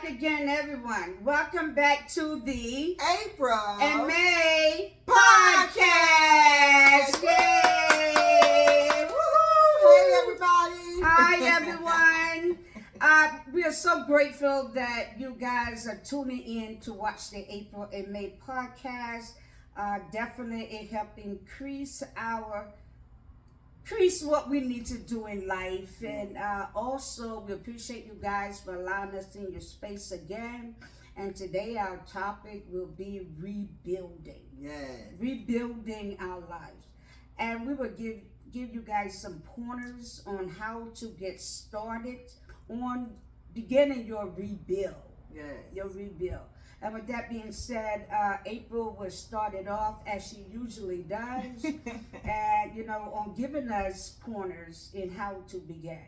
again, everyone. Welcome back to the April and May podcast. Yay! Woohoo! Hey, everybody. Hi, everyone. We are so grateful that you guys are tuning in to watch the April and May podcast. Definitely, it helped increase what we need to do in life, and also we appreciate you guys for allowing us in your space again. And today our topic will be rebuilding. Yes. Rebuilding our lives, and we will give you guys some pointers on how to get started on beginning your rebuild. Yes. Your rebuild. And with that being said, April was started off as she usually does, and on giving us pointers in how to begin.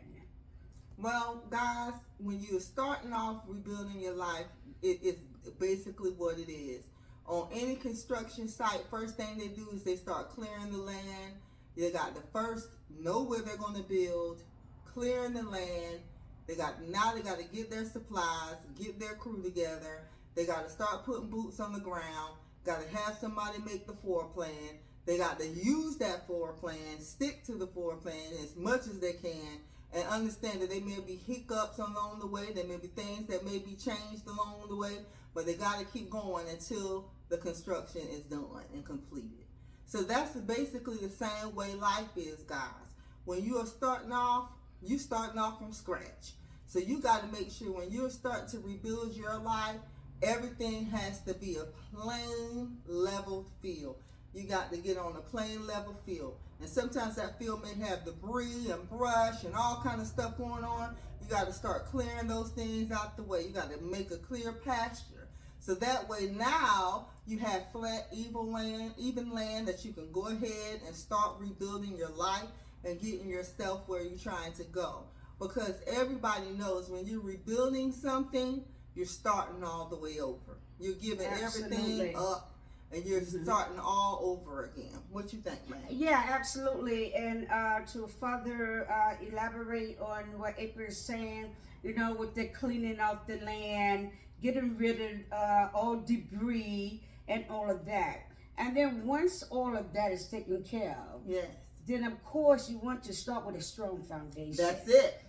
Well, guys, when you're starting off rebuilding your life, it is basically what it is. On any construction site, first thing they do is they start clearing the land. They got to first know where they're going to build, clearing the land. They got to get their supplies, get their crew together. They got to start putting boots on the ground. Got to have somebody make the floor plan. They got to use that floor plan, stick to the floor plan as much as they can, and understand that there may be hiccups along the way. There may be things that may be changed along the way, but they got to keep going until the construction is done and completed. So that's basically the same way life is, guys. When you are starting off, you're starting off from scratch. So you got to make sure when you're starting to rebuild your life, everything has to be a plain, level field. You got to get on a plain, level field. And sometimes that field may have debris and brush and all kind of stuff going on. You got to start clearing those things out the way. You got to make a clear pasture. So that way now you have flat, even land that you can go ahead and start rebuilding your life and getting yourself where you're trying to go. Because everybody knows when you're rebuilding something, you're starting all the way over. You're giving everything up, and you're starting all over again. What you think, man? Yeah, absolutely. And to further elaborate on what April is saying, with the cleaning out the land, getting rid of all debris and all of that. And then once all of that is taken care of, yes, then of course you want to start with a strong foundation. That's it.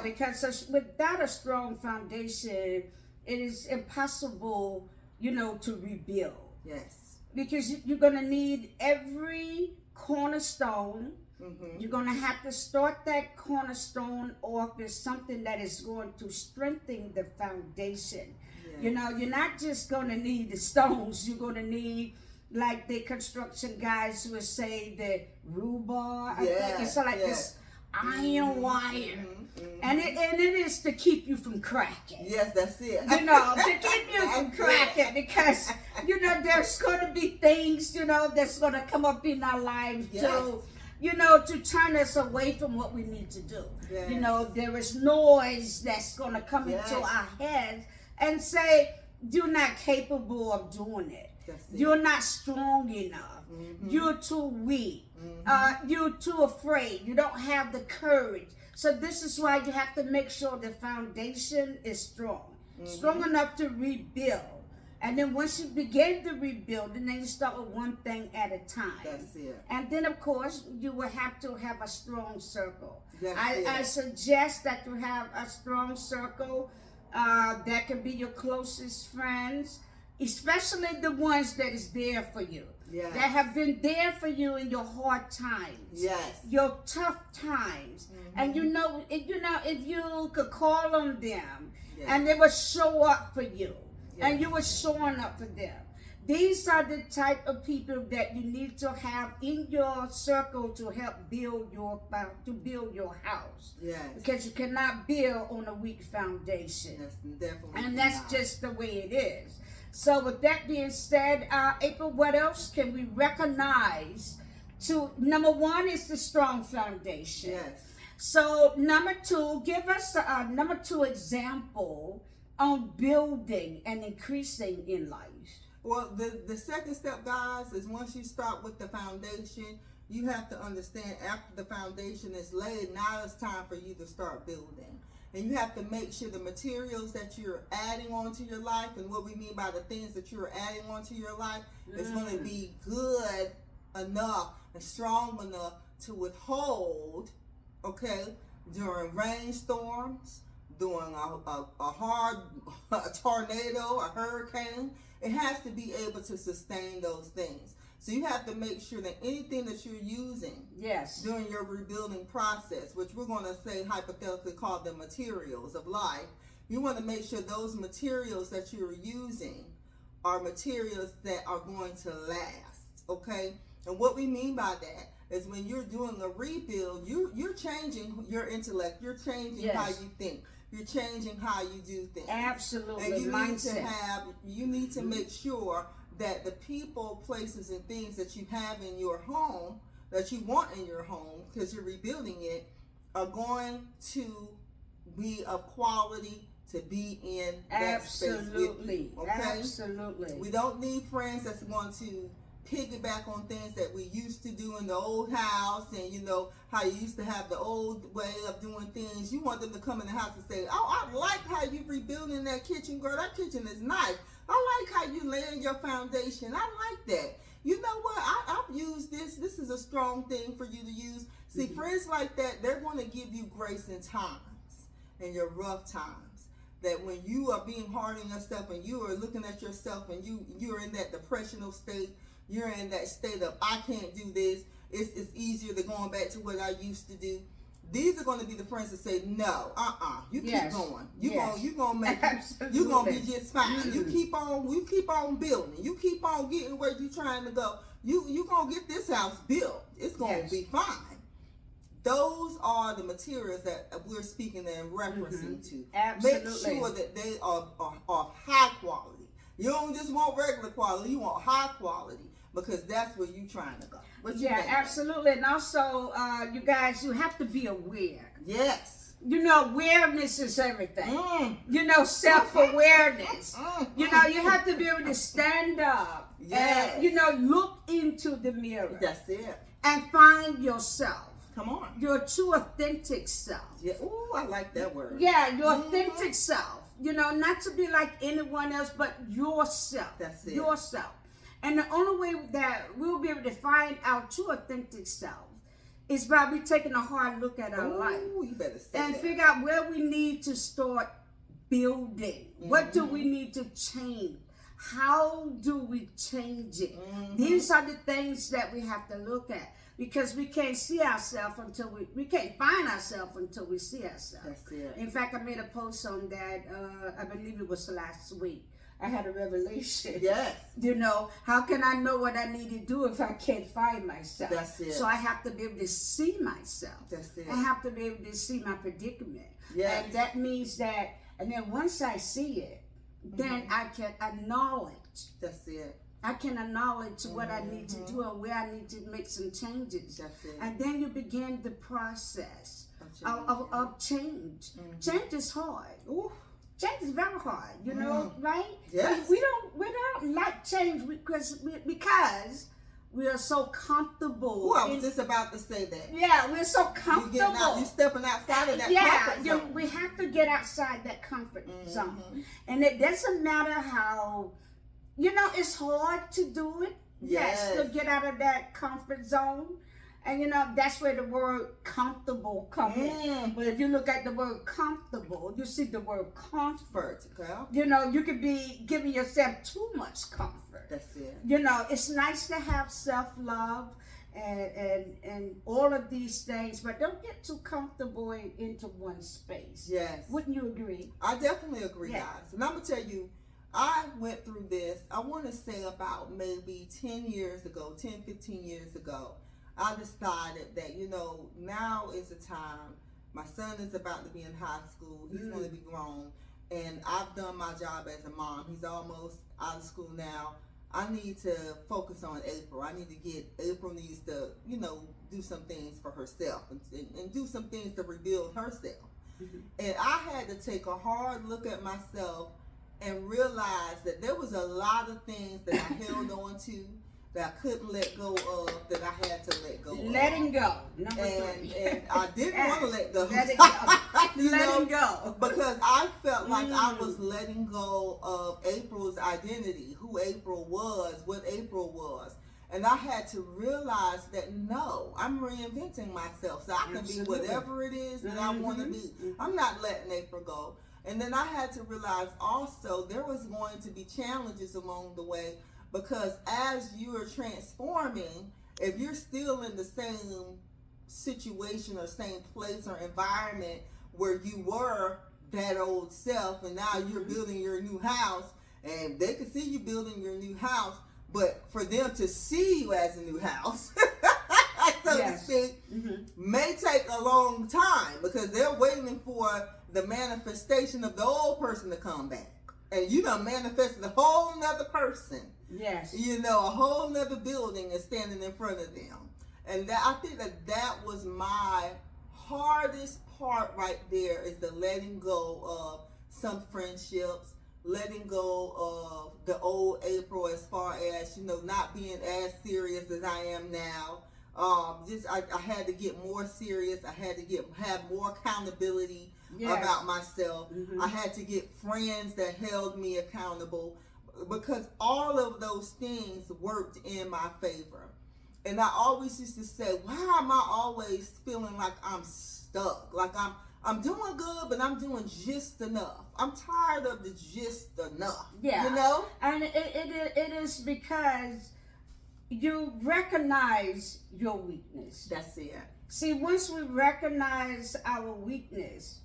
Because without a strong foundation, it is impossible, to rebuild. Yes. Because you're going to need every cornerstone. Mm-hmm. You're going to have to start that cornerstone off with something that is going to strengthen the foundation. Yes. You're not just going to need the stones. You're going to need, like the construction guys would say, the rebar. Yeah. It's like this iron wire. Mm-hmm. And it is to keep you from cracking. Yes, that's it. To keep you from cracking, because there's going to be things that's going to come up in our lives to turn us away from what we need to do. Yes. There is noise that's going to come into our heads and say you're not capable of doing it. You're not strong enough. Mm-hmm. You're too weak. Mm-hmm. You're too afraid. You don't have the courage. So this is why you have to make sure the foundation is strong. Mm-hmm. Strong enough to rebuild. And then once you begin to rebuild, then you start with one thing at a time. That's it. And then, of course, you will have to have a strong circle. That's I suggest that you have a strong circle. That can be your closest friends, especially the ones that is there for you. Yes. That have been there for you in your hard times. Yes. Your tough times. Mm-hmm. And if you could call on them, yes, and they would show up for you. Yes. And you were showing up for them. These are the type of people that you need to have in your circle to help build your house. Yes. Because you cannot build on a weak foundation. That's definitely. And that's just the way it is. So with that being said, April, what else can we recognize? Number one is the strong foundation. Yes. So number two, give us a number two example on building and increasing in life. Well, the second step, guys, is once you start with the foundation, you have to understand after the foundation is laid, now it's time for you to start building. and you have to make sure the materials that you're adding onto your life, and what we mean by the things that you're adding onto your life, is going to be good enough and strong enough to withhold, okay, during rainstorms, during a hard a tornado, a hurricane. It has to be able to sustain those things. So you have to make sure that anything that you're using during your rebuilding process, which we're going to say hypothetically call the materials of life, you want to make sure those materials that you're using are materials that are going to last, okay? And what we mean by that is when you're doing a rebuild, you're changing your intellect, you're changing how you think, you're changing how you do things. Absolutely. And Mindset. you need to make sure that the people, places, and things that you have in your home, that you want in your home, because you're rebuilding it, are going to be of quality to be in that space with you. Okay? Absolutely. We don't need friends that's going to piggyback on things that we used to do in the old house, and you know how you used to have the old way of doing things. You want them to come in the house and say, "Oh, I like how you rebuilding that kitchen, girl. That kitchen is nice. I like how you laying your foundation. I like that. You know what? I've used this. This is a strong thing for you to use." See, friends like that, they're going to give you grace in times, in your rough times. That when you are being hard on yourself and you are looking at yourself and you're in that depressional state, you're in that state of, I can't do this, it's easier than going back to what I used to do. These are going to be the friends that say, no, you keep going. You're going to make it. You're going to be just fine. You keep on building. You keep on getting where you're trying to go. You're going to get this house built. It's going to be fine. Those are the materials that we're speaking and referencing to. Absolutely. Make sure that they are high quality. You don't just want regular quality. You want high quality, because that's where you're trying to go. Absolutely. And also, you guys, you have to be aware. Yes. You know, awareness is everything. You know, self-awareness. You know, you have to be able to stand up and, you know, look into the mirror. That's it. And find yourself. Come on. Your true authentic self. Yeah. Ooh, I like that word. Yeah, your authentic self. You know, not to be like anyone else, but yourself. That's it. Yourself. And the only way that we'll be able to find our true authentic self is by we taking a hard look at our life. You better say and that. figure out where we need to start building. What do we need to change? How do we change it? These are the things that we have to look at, because we can't see ourselves until we can't find ourselves until we see ourselves. That's it. In fact, I made a post on that, I believe it was last week. I had a revelation. Yes. You know, how can I know what I need to do if I can't find myself? That's it. So I have to be able to see myself. That's it. I have to be able to see my predicament. Yes. And that means that, and then once I see it, then I can acknowledge. That's it. I can acknowledge what I need to do and where I need to make some changes. That's it. And then you begin the process of change. Change is hard. Ooh. Change is very hard, you know, right? Yes. We don't like change because we are so comfortable. Ooh, I was just about to say that. Yeah, we're so comfortable. You're stepping outside of that comfort zone. We have to get outside that comfort zone. And it doesn't matter how, you know, it's hard to do it. Yes, to get out of that comfort zone. And, you know, that's where the word comfortable comes in. But if you look at the word comfortable, you see the word comfort. Girl. You know, you could be giving yourself too much comfort. That's it. You know, it's nice to have self-love and all of these things, but don't get too comfortable into one space. Yes. Wouldn't you agree? I definitely agree, guys. And I'm going to tell you, I went through this, I want to say about maybe 10 years ago, 10, 15 years ago. I decided that, you know, now is the time. My son is about to be in high school. He's going to be grown. And I've done my job as a mom. He's almost out of school now. I need to focus on April. April needs to, you know, do some things for herself and do some things to rebuild herself. And I had to take a hard look at myself and realize that there was a lot of things that I held on to, that I couldn't let go of, that I had to let go of. Letting go. Number And, 3. and I didn't want to let go. Let it go. You know, Letting go. because I felt like I was letting go of April's identity, who April was, what April was. And I had to realize that no, I'm reinventing myself so I can Absolutely. be whatever it is that I want to be. I'm not letting April go. And then I had to realize also there was going to be challenges along the way, because as you are transforming, if you're still in the same situation or same place or environment where you were that old self, and now you're building your new house, and they can see you building your new house, but for them to see you as a new house, so Yes. to speak, may take a long time, because they're waiting for the manifestation of the old person to come back. And you done manifested a whole nother person. Yes. You know, a whole nother building is standing in front of them. And that, I think that was my hardest part right there, is the letting go of some friendships, letting go of the old April, as far as, you know, not being as serious as I am now. I had to get more serious. I had to have more accountability about myself. I had to get friends that held me accountable, because all of those things worked in my favor. And I always used to say, why am I always feeling like I'm stuck? Like I'm doing good, but I'm doing just enough. I'm tired of the just enough. Yeah. You know? And it is because you recognize your weakness. That's it. See, once we recognize our weakness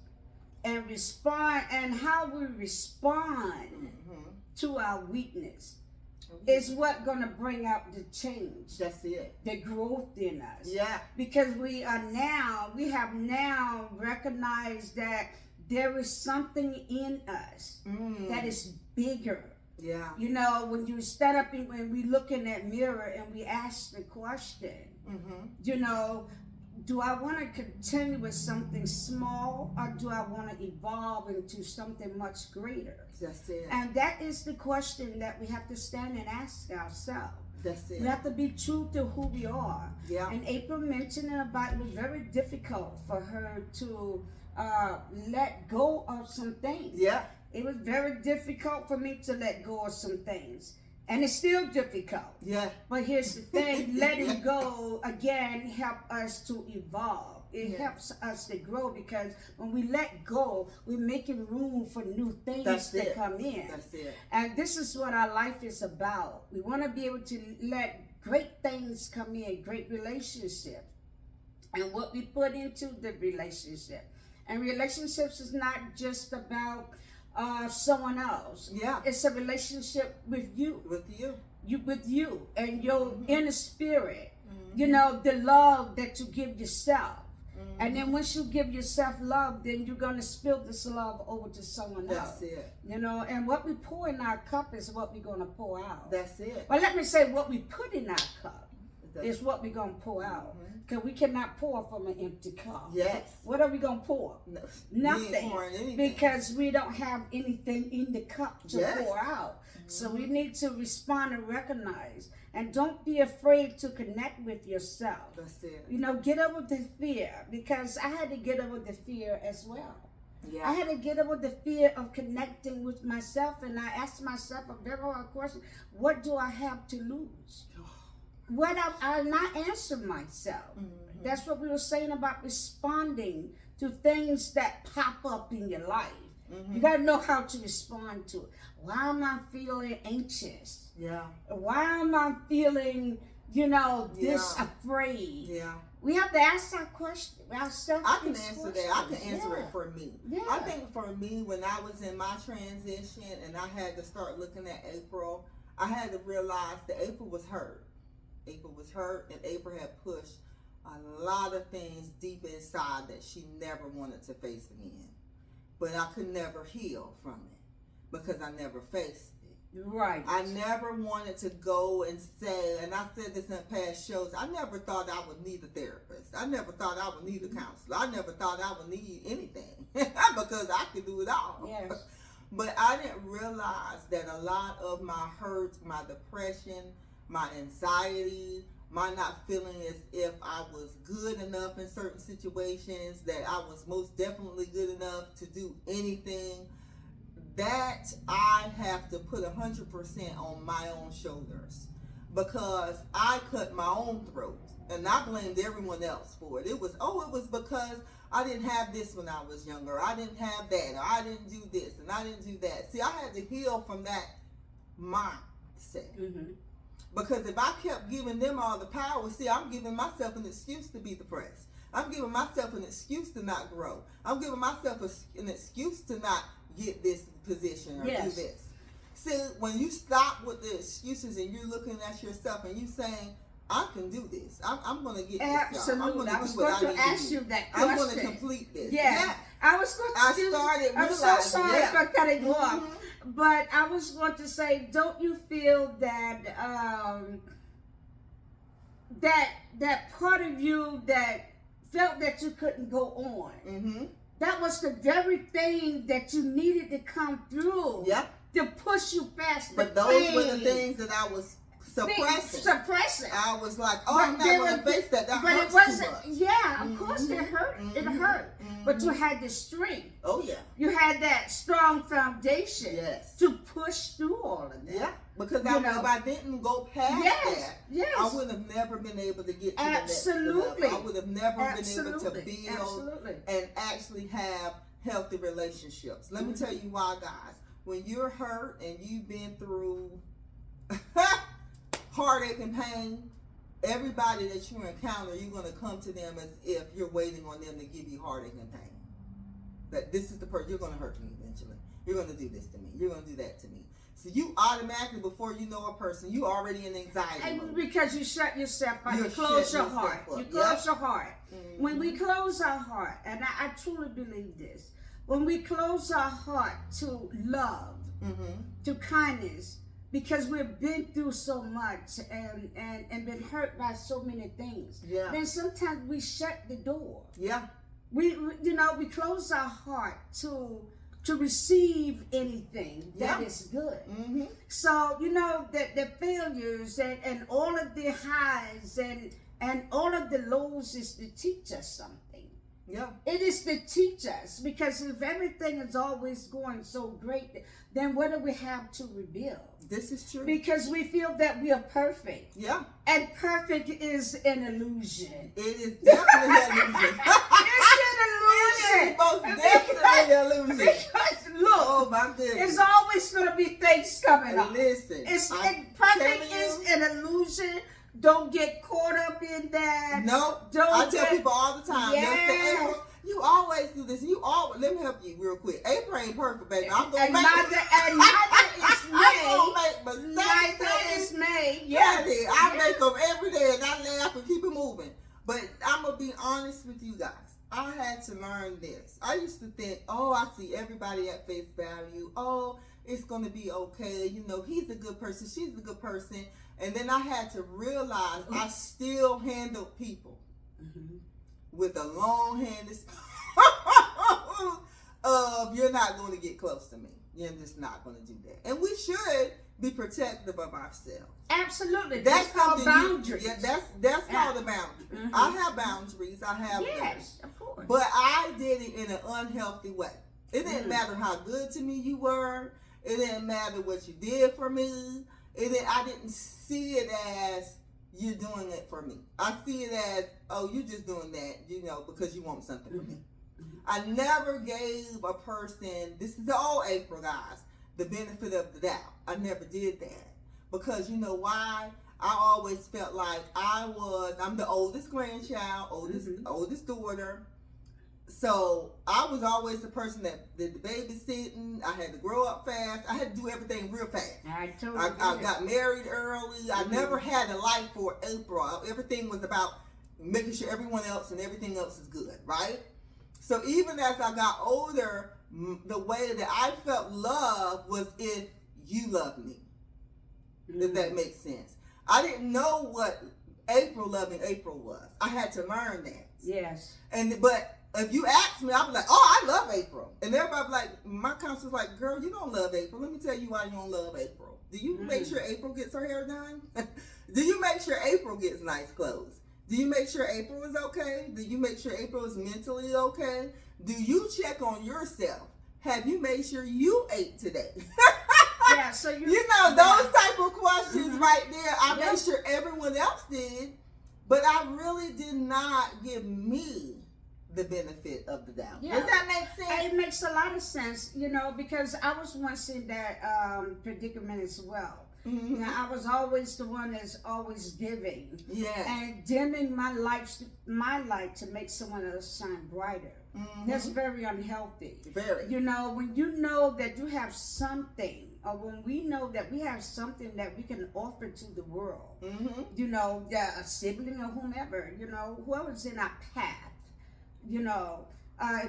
and respond, and how we respond to our weakness is what gonna bring out the change. That's it. The growth in us. Yeah. Because we have now recognized that there is something in us that is bigger. Yeah. You know, when you stand up and when we look in that mirror and we ask the question, you know, do I want to continue with something small, or do I want to evolve into something much greater? That's it. And that is the question that we have to stand and ask ourselves. That's it. We have to be true to who we are. Yeah. And April mentioned about it was very difficult for her to let go of some things. Yeah. It was very difficult for me to let go of some things. And it's still difficult. Yeah. But here's the thing, letting go, again, help us to evolve. It helps us to grow, because when we let go, we're making room for new things to come in. That's it. And this is what our life is about. We want to be able to let great things come in, great relationships, and what we put into the relationship. And relationships is not just about someone else. Yeah. It's a relationship with you. With you. With you and your inner spirit. You know, the love that you give yourself. And then once you give yourself love, then you're going to spill this love over to someone else. That's it. You know, and what we pour in our cup is what we're going to pour out. That's it. But let me say, what we put in our cup is what we're going to pour out. Because we cannot pour from an empty cup. Yes. What are we going to pour? No, Nothing. You ain't pouring anything. Because we don't have anything in the cup to Yes. pour out. So we need to respond and recognize. And don't be afraid to connect with yourself. That's it. You know, get over the fear. Because I had to get over the fear as well. Yeah. I had to get over the fear of connecting with myself. And I asked myself a very hard question. What do I have to lose? What I not answer myself. That's what we were saying about responding to things that pop up in your life. You got to know how to respond to it. Why am I feeling anxious? Yeah. Why am I feeling, you know, this Yeah. afraid? Yeah. We have to ask that question. Ourselves. I can answer that. I can answer it for me. Yeah. I think for me, when I was in my transition and I had to start looking at April, I had to realize that April was hurt. April was hurt, and April had pushed a lot of things deep inside that she never wanted to face again. But I could never heal from it because I never faced it. Right. I never wanted to go and say, and I said this in past shows, I never thought I would need a therapist. I never thought I would need a counselor. I never thought I would need anything because I could do it all. Yes. But I didn't realize that a lot of my hurt, my depression, my anxiety, my not feeling as if I was good enough in certain situations, that I was most definitely good enough to do anything, that I have to put 100% on my own shoulders, because I cut my own throat and I blamed everyone else for it. It was because I didn't have this when I was younger. I didn't have that, or I didn't do this and I didn't do that. See, I had to heal from that mindset. Because if I kept giving them all the power, see, I'm giving myself an excuse to be depressed. I'm giving myself an excuse to not grow. I'm giving myself an excuse to not get this position or do this. See, when you stop with the excuses and you're looking at yourself and you saying, I can do this. I'm going to get this job. Absolutely. I was going to ask you that question. I'm going to complete this. Yeah. I was going to I'm so sorry for cutting you off. But I was going to say, don't you feel that that part of you that felt that you couldn't go on, that was the very thing that you needed to come through to push you past the pain. But those were the things that I was suppressing. I was like, I'm not going to face that. That hurts too much. Yeah, of course it hurt. It hurt. But you had the strength. Oh, yeah. You had that strong foundation to push through all of that. Yeah, because if I didn't go past that, I would have never been able to get to the next level. I would have never been able to build and actually have healthy relationships. Let me tell you why, guys. When you're hurt and you've been through heartache and pain, everybody that you encounter, you're going to come to them as if you're waiting on them to give you heartache and pain. That this is the person, you're going to hurt me eventually. You're going to do this to me. You're going to do that to me. So you automatically, before you know a person, you already in anxiety mode. Because you shut yourself out. You close your heart. You close your heart. When we close our heart, and I truly believe this, when we close our heart to love, to kindness, because we've been through so much and been hurt by so many things. Then sometimes we shut the door. We close our heart to receive anything that is good. So, the failures and all of the highs and all of the lows is to teach us something. It is to teach us, because if everything is always going so great, then what do we have to rebuild? This is true. Because we feel that we are perfect. And perfect is an illusion. It is definitely an illusion. It's an illusion. It is most definitely an illusion. Because look, oh my goodness, it's always going to be things coming up. Listen, perfect is an illusion. Don't get caught up in that. Nope. I tell people all the time. April, you always do this. Let me help you real quick. April ain't perfect, baby. I'm gonna neither is May. Neither is May. I make them every day, and I laugh and keep it moving. But I'm gonna be honest with you guys. I had to learn this. I used to think, I see everybody at face value. It's gonna be okay. He's a good person. She's a good person. And then I had to realize I still handle people with a long-handed of you're not going to get close to me. You're just not going to do that. And we should be protective of ourselves. Absolutely. That's called boundaries. That's called a boundary. I have boundaries. I have yes, of course. But I did it in an unhealthy way. It didn't matter how good to me you were. It didn't matter what you did for me. I didn't see it as you're doing it for me. I see it as, you're just doing that, because you want something from me. I never gave a person, this is all April, guys, the benefit of the doubt. I never did that. Because you know why? I always felt like I'm the oldest grandchild, oldest daughter. So I was always the person that did the babysitting. I had to grow up fast. I had to do everything real fast. I got married early. I never had a life for April. Everything was about making sure everyone else and everything else is good, right? So even as I got older, the way that I felt love was if you loved me. If that makes sense. I didn't know what loving April was. I had to learn that. Yes. But if you ask me, I'll be like, oh, I love April. And everybody be like, my counselor's like, girl, you don't love April. Let me tell you why you don't love April. Do you make sure April gets her hair done? Do you make sure April gets nice clothes? Do you make sure April is okay? Do you make sure April is mentally okay? Do you check on yourself? Have you made sure you ate today? Yeah, so you know, those type of questions right there. I Yeah. made sure everyone else did, but I really did not give me the benefit of the doubt. Yeah. Does that make sense? It makes a lot of sense, you know, because I was once in that predicament as well. Mhm. Now, I was always the one that's always giving Yes. and dimming my light to make someone else shine brighter. Mhm. That's very unhealthy. Very. You know, when you know that you have something, or when we know that we have something that we can offer to the world, Mhm. you know, a sibling or whomever, you know, whoever's in our path, you know,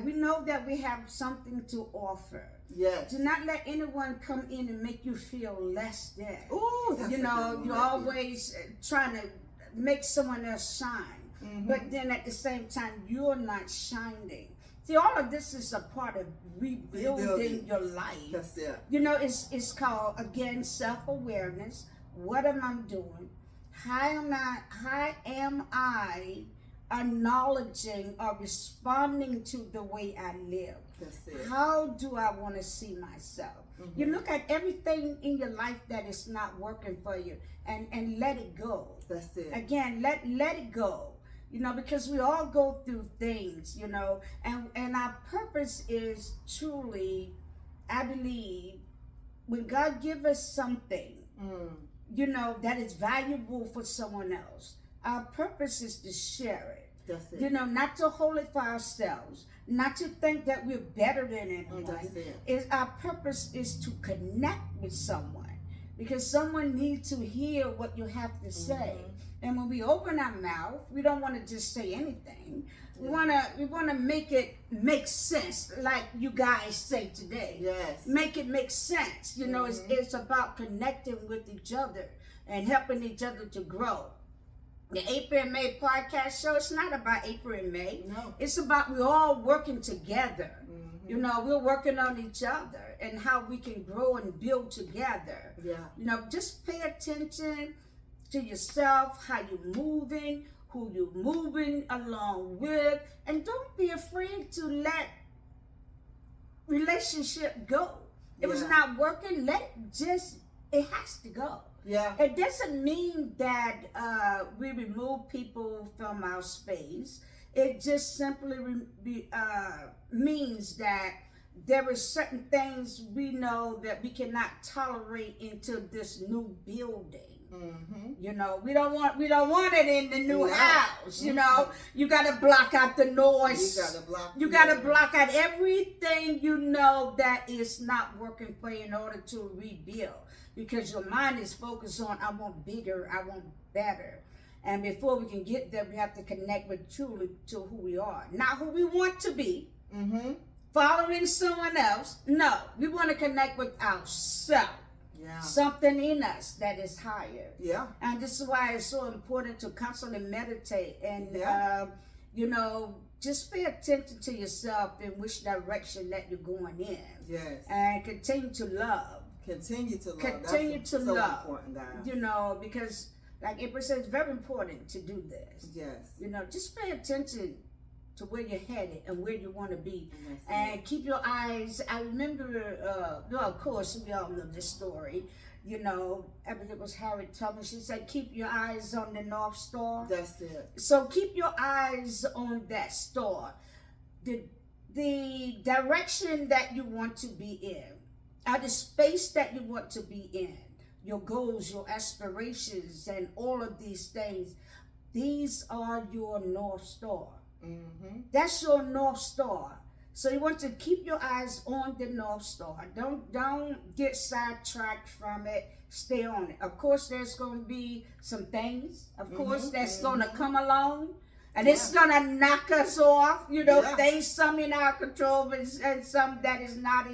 we know that we have something to offer. Yes. Do not let anyone come in and make you feel less than. Ooh, that's You a know, good one you're right always trying to make someone else shine. Mhm. But then at the same time, you're not shining. See, all of this is a part of rebuilding Rebuilding. your life. That's it. You know, it's called, again, self-awareness. What am I doing? How am I acknowledging or responding to the way I live? That's it. How do I want to see myself? Mhm. You look at everything in your life that is not working for you and let it go. That's it. Again, let it go. You know, because we all go through things, you know, and our purpose is truly, I believe, when God gives us something, Mm. you know, that is valuable for someone else, our purpose is to share it. That's it. You know, not to hold it for ourselves, not to think that we're better than anyone. That's it. Our purpose is to connect with someone, because someone needs to hear what you have to say. Mhm. And when we open our mouth, we don't want to just say anything. We wanna make it make sense, like you guys say today. Yes. Make it make sense. You know, Mhm. it's about connecting with each other and helping each other to grow. The April and May podcast show, it's not about April and May. No. It's about we're all working together. Mhm. You know, we're working on each other and how we can grow and build together. Yeah. You know, just pay attention to yourself, how you're moving, who you're moving along with, and don't be afraid to let relationship go. If it's Yeah. not working, it has to go. Yeah. It doesn't mean that we remove people from our space. It just simply means that there are certain things we know that we cannot tolerate into this new building. Mm-hmm. You know, we don't want it in the new No. house. You know, Mhm. you got to block out the noise. You gotta block. You got to block out everything you know that is not working for you in order to rebuild. Because your mind is focused on, I want bigger, I want better. And before we can get there, we have to connect with truly to who we are. Not who we want to be, Mm-hmm. following someone else. No, we want to connect with ourselves. Yeah. Something in us that is higher. Yeah. And this is why it's so important to constantly meditate and, Yeah. you know, just pay attention to yourself in which direction that you're going in. Yes. And continue to love. Continue to love. Continue That's to so love. important, guys. You know, because like April said, it's very important to do this. Yes. You know, just pay attention to where you're headed and where you want to be. That's it. And keep your eyes. I remember, well, of course, we all know this story. You know, I think it was Harriet Tubman. She said, keep your eyes on the North Star. That's it. So keep your eyes on that star. The direction that you want to be in, the space that you want to be in, your goals, your aspirations, and all of these things, these are your North Star. Mm-hmm. That's your North Star. So you want to keep your eyes on the North Star. Don't get sidetracked from it. Stay on it. Of course, there's going to be some things, of course, that's going to come along. And it's going to knock us off. You know, Yeah. things, some in our control and some that is not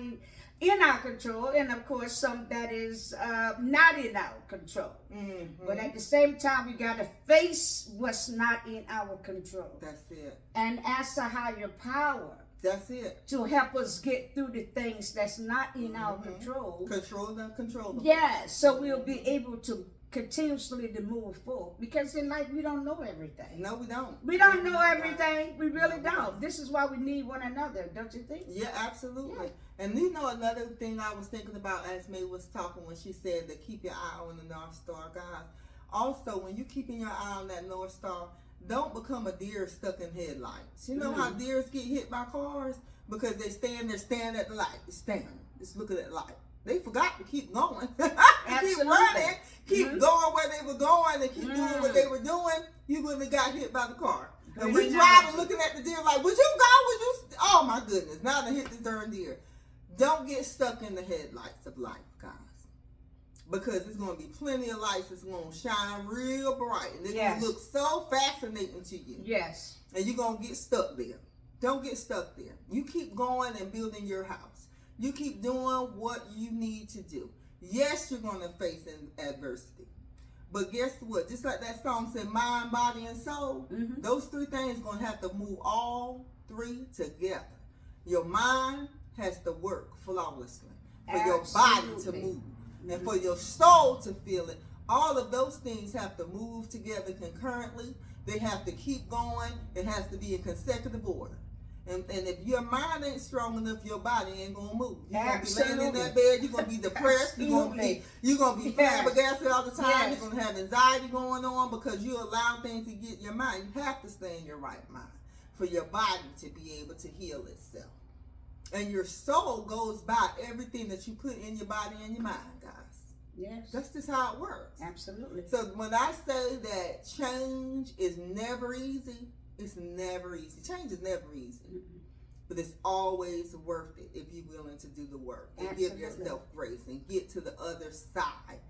in our control, and of course some that is not in our control. Mm-hmm. But at the same time, we got to face what's not in our control That's it. and ask a higher power That's it. to help us get through the things that's not in our Mhm. control. Control the uncontrollable. Yeah, so we'll be able to continuously to move forward, because in life we don't know everything. No, we don't. We don't know everything. We really don't. This is why we need one another, don't you think? Yeah, absolutely. And you know, another thing I was thinking about as May was talking when she said to keep your eye on the North Star, guys. Also, when you keeping your eye on that North Star, don't become a deer stuck in headlights. You know how deers get hit by cars? Because they stand there, stand at the light. Stand. Just look at that light. They forgot to keep going. Keep running. Keep going where they were going and keep doing what they were doing. You wouldn't have got hit by the car. And we driving looking at the deer like, would you go? Would you? Oh my goodness. Now they hit this darn deer. Don't get stuck in the headlights of life, guys. Because it's going to be plenty of lights that's going to shine real bright. And it's going to look so fascinating to you. Yes. And you're going to get stuck there. Don't get stuck there. You keep going and building your house. You keep doing what you need to do. Yes, you're going to face adversity. But guess what? Just like that song said, mind, body, and soul, those three things are going to have to move all three together. Your mind has to work flawlessly for your body to move. And for your soul to feel it. All of those things have to move together concurrently. They have to keep going. It has to be in consecutive order. And if your mind ain't strong enough, your body ain't gonna move. You're gonna be laying in that bed. You're gonna be depressed. You're gonna be flabbergasted all the time. You're gonna have anxiety going on because you allow things to get your mind. You have to stay in your right mind for your body to be able to heal itself. And your soul goes by everything that you put in your body and your mind, guys. Yes. That's just how it works. Absolutely. So when I say that change is never easy, it's never easy. Change is never easy. But it's always worth it if you're willing to do the work and give yourself grace and get to the other side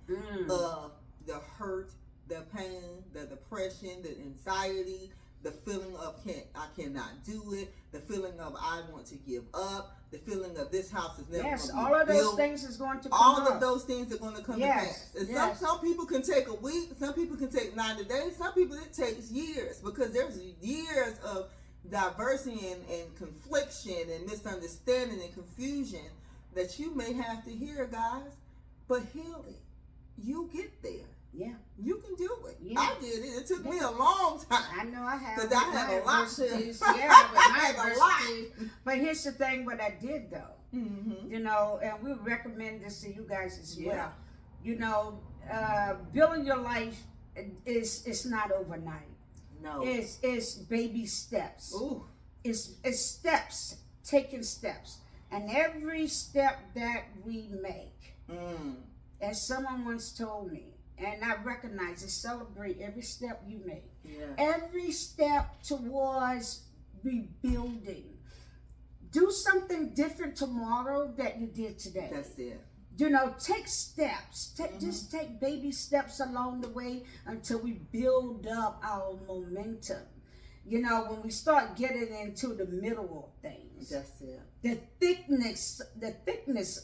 of the hurt, the pain, the depression, the anxiety, the feeling of I cannot do it, the feeling of I want to give up, the feeling of this house is never going to be all of built. those things is going to come All up. of those things are going to come to pass. And some people can take a week, some people can take 90 days, some people it takes years, because there's years of diversity and confliction and misunderstanding and confusion that you may have to hear, guys. But heal it. You get there. Yeah. You can do it. Yeah. I did it. It took me a long time. I know I have. Because I had a lot to. I had a lot. But here's the thing, what I did though. You know, and we recommend this to you guys as well. You know, building your life is not overnight. No. It's baby steps. Ooh. It's steps, taking steps. And every step that we make, as someone once told me, and I recognize and celebrate every step you make. Yeah. Every step towards rebuilding. Do something different tomorrow that you did today. That's it. You know, take steps. Just take baby steps along the way until we build up our momentum. You know, when we start getting into the middle of things. That's it. The thickness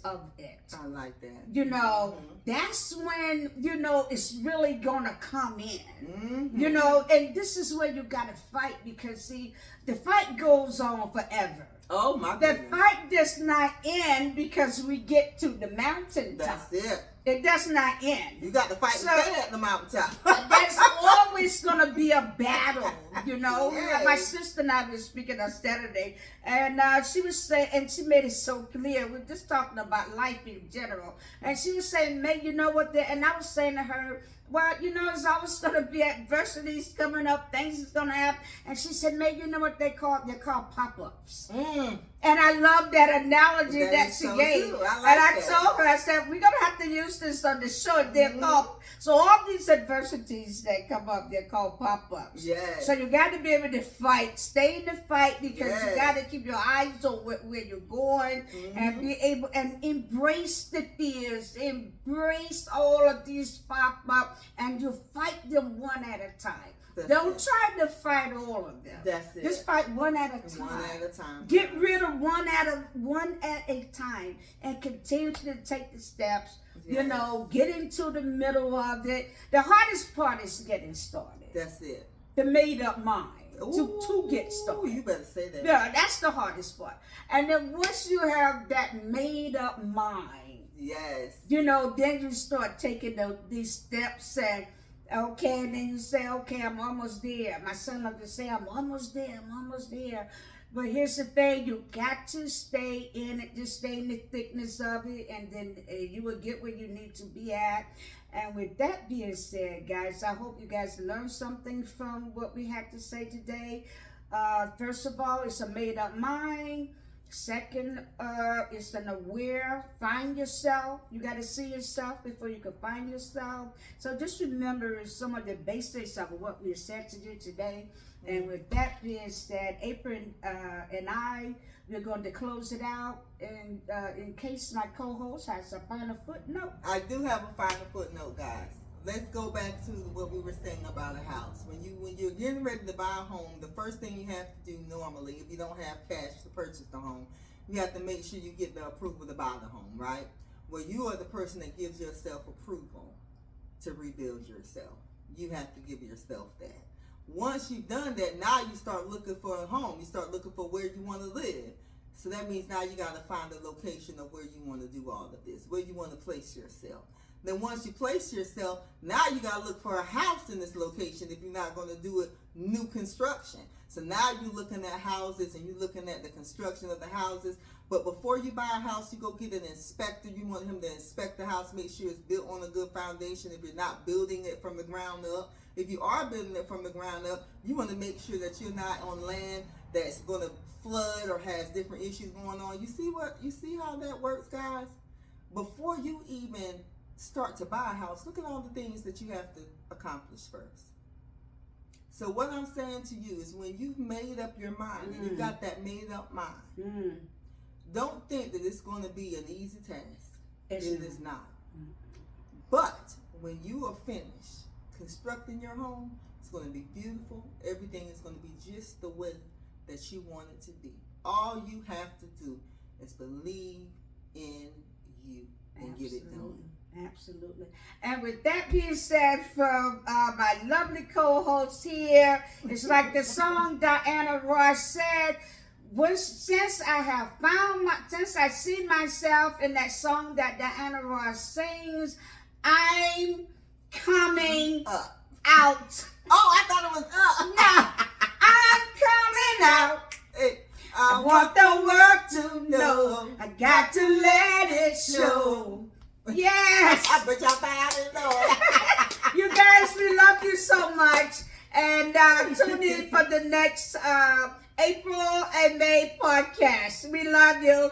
of it. I like that. You know, that's when, you know, it's really gonna come in. You know, and this is where you gotta fight, because see, the fight goes on forever. Oh my goodness. The fight does not end because we get to the mountaintop. That's it. It does not end. You got to fight to stay at the mountaintop. There's always going to be a battle, you know. Yes. My sister and I were speaking on Saturday, and she was saying, and she made it so clear. We're just talking about life in general. And she was saying, May, you know what? And I was saying to her, well, you know, there's always going to be adversities coming up, things is going to happen. And she said, May, you know what they're called pop-ups. And I love that analogy that she gave. I told her, I said, we're going to have to use this on the show. They're called, so all these adversities that come up, they're called pop-ups. Yes. So you got to be able to fight, stay in the fight, because you got to keep your eyes on where you're going and be able, and embrace the fears, embrace all of these pop-ups, and you fight them one at a time. Don't try to fight all of them. That's it. Just fight one at a time. One at a time. Get rid of one at a time, and continue to take the steps. Yes. You know, get into the middle of it. The hardest part is getting started. That's it. The made up mind Ooh, to get started. You better say that. Yeah, that's the hardest part. And then once you have that made up mind, Yes. you know, then you start taking these steps and okay, and then you say, okay, I'm almost there. My son loves to say, I'm almost there, I'm almost there. But here's the thing, you got to stay in it, just stay in the thickness of it, and then you will get where you need to be at. And with that being said, guys, I hope you guys learned something from what we had to say today. First of all, it's a made up mind. Second, it's an aware. Find yourself. You got to see yourself before you can find yourself. So just remember some of the basics of what we said to you today. And with that being said, April and I, we're going to close it out. And in case my co-host has a final footnote. I do have a final footnote, guys. Let's go back to what we were saying about a house. When you're getting ready to buy a home, the first thing you have to do normally, if you don't have cash to purchase the home, you have to make sure you get the approval to buy the home, right? Well, you are the person that gives yourself approval to rebuild yourself. You have to give yourself that. Once you've done that, now you start looking for a home. You start looking for where you want to live. So that means now you got to find a location of where you want to do all of this, where you want to place yourself. Then once you place yourself, now you got to look for a house in this location if you're not going to do it new construction. So now you're looking at houses and you're looking at the construction of the houses. But before you buy a house, you go get an inspector. You want him to inspect the house, make sure it's built on a good foundation. If you're not building it from the ground up, if you are building it from the ground up, you want to make sure that you're not on land that's going to flood or has different issues going on. You see how that works, guys? Before you even start to buy a house, look at all the things that you have to accomplish first. So what I'm saying to you is when you've made up your mind, and you got that made up mind, don't think that it's going to be an easy task. It is not. But when you are finished constructing your home, it's going to be beautiful. Everything is going to be just the way that you want it to be. All you have to do is believe in you and get it done. Absolutely. And with that being said, from my lovely co-host here, it's like the song Diana Ross said, since I see myself in that song that Diana Ross sings, I'm coming out. Oh, I thought it was up. No, I'm coming out. Hey, I want the world to know. I got to let it show. Yes. But y'all found it, Lord. You guys, we love you so much. And tune in for the next April and May podcast. We love you.